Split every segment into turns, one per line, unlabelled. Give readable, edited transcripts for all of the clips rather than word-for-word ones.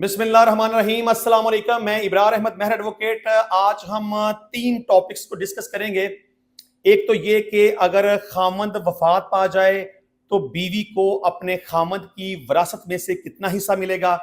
बिस्मिल्लाह रहमान रहीम। अस्सलाम वालेकुम। मैं इब्रार अहमद मेहर एडवोकेट। आज हम 3 टॉपिक्स को डिस्कस करेंगे। एक तो ये कि अगर खामंद वफात पा जाए तो बीवी को अपने खामंद की विरासत में से कितना हिस्सा मिलेगा,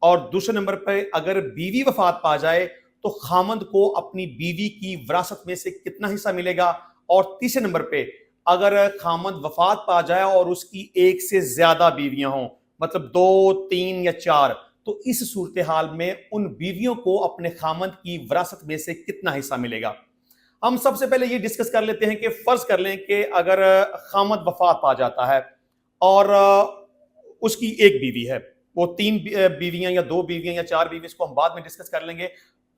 और दूसरे नंबर पर अगर बीवी वफात पा जाए तो खामंद को अपनी बीवी की विरासत में से कितना हिस्सा मिलेगा, और तीसरे नंबर पे अगर खामंद वफात पा जाए और उसकी एक से ज्यादा बीवियां हों, मतलब 2, 3 या 4, तो इस सूरत हाल में उन बीवियों को अपने खामंद की विरासत में से कितना हिस्सा मिलेगा। हम सबसे पहले ये डिस्कस कर लेते हैं कि फर्ज कर लें कि अगर खामंद वफात पा जाता है और उसकी एक बीवी है, वो 3 बीवियां या 2 बीवियां या 4 बीवी, इसको हम बाद में डिस्कस कर लेंगे।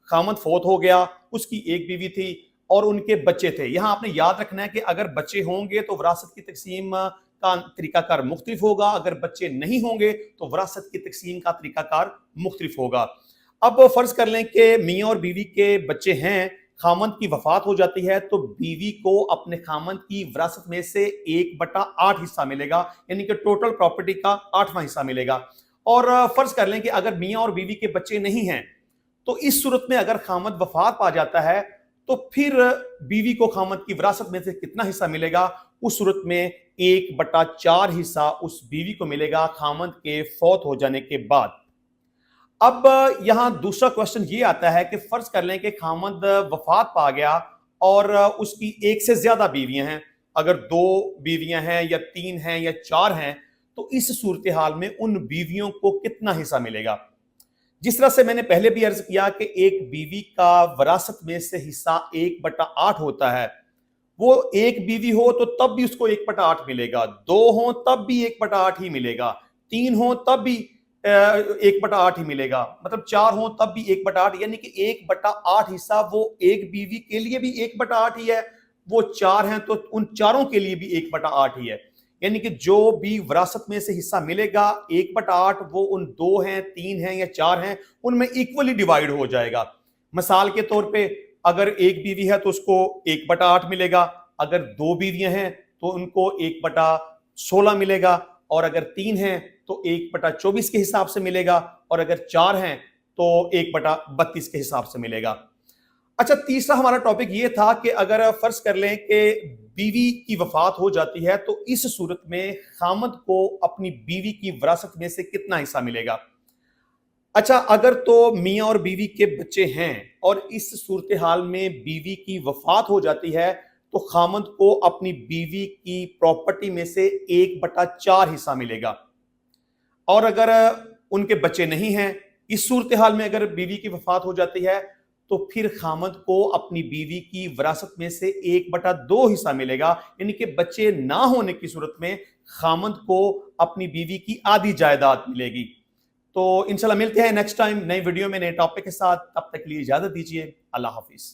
खामंद फोत हो गया, उसकी एक बीवी थी और उनके बच्चे थे। यहां आपने याद रखना है कि अगर बच्चे होंगे तो विरासत की तकसीम का तरीकाकार मुख्तलिफ होगा, अगर बच्चे नहीं होंगे तो विरासत की तकसीम का तरीकाकार मुख्तलिफ होगा। अब फर्ज कर लें कि मियाँ और बीवी के बच्चे हैं, खामंद की वफात हो जाती है तो बीवी को अपने खामंद की विरासत में से 1/8 हिस्सा मिलेगा, यानी कि टोटल प्रॉपर्टी का 8वां हिस्सा मिलेगा। और फर्ज कर लें कि अगर मियाँ और बीवी के बच्चे नहीं हैं तो इस सूरत में अगर खामंद वफात पा जाता है तो फिर बीवी को खामंद की विरासत में से कितना हिस्सा मिलेगा। उस सूरत में 1/4 हिस्सा उस बीवी को मिलेगा खामंद के फौत हो जाने के बाद। अब यहां दूसरा क्वेश्चन ये आता है कि फर्ज कर लें कि खामंद वफात पा गया और उसकी एक से ज्यादा बीवियां हैं, अगर 2 बीवियां हैं या 3 हैं या 4 हैं, तो इस सूरत हाल में उन बीवियों को कितना हिस्सा मिलेगा। जिस तरह से मैंने पहले भी अर्ज किया कि एक बीवी का विरासत में से हिस्सा 1/8 होता है। वो एक बीवी हो तो तब भी उसको 1/8 मिलेगा, 2 हो तब भी 1/8 ही मिलेगा, 3 हो तब भी 1/8 ही मिलेगा, मतलब 4 हो तब भी 1/8, यानी कि 1/8 हिस्सा वो एक बीवी के लिए भी 1/8 ही है, वो 4 हैं तो उन चारों के लिए भी 1/8 ही है। यानी कि जो भी विरासत में से हिस्सा मिलेगा 1/8, वो उन 2 हैं, 3 हैं या 4 हैं, उनमें इक्वली डिवाइड हो जाएगा। मिसाल के तौर पे अगर एक बीवी है तो उसको 1/8 मिलेगा, अगर 2 बीवियां हैं तो उनको 1/16 मिलेगा, और अगर 3 हैं तो 1/24 के हिसाब से मिलेगा, और अगर 4 हैं तो 1/32 के हिसाब से मिलेगा। अच्छा, तीसरा हमारा टॉपिक ये था कि अगर फर्ज कर लें कि बीवी की वफात हो जाती है तो इस सूरत में खामद को अपनी बीवी की विरासत में से कितना हिस्सा मिलेगा। अच्छा, अगर तो मियाँ और बीवी के बच्चे हैं और इस सूरत हाल में बीवी की वफात हो जाती है तो खामद को अपनी बीवी की प्रॉपर्टी में से 1/4 हिस्सा मिलेगा। और अगर उनके बच्चे नहीं हैं, इस सूरत हाल में अगर बीवी की वफात हो जाती है तो फिर खामद को अपनी बीवी की विरासत में से 1/2 हिस्सा मिलेगा, यानी कि बच्चे ना होने की सूरत में खामद को अपनी बीवी की आधी जायदाद मिलेगी। तो इंशाल्लाह मिलते हैं नेक्स्ट टाइम नई वीडियो में नए टॉपिक के साथ। तब तक के लिए इजाजत दीजिए। अल्लाह हाफिज।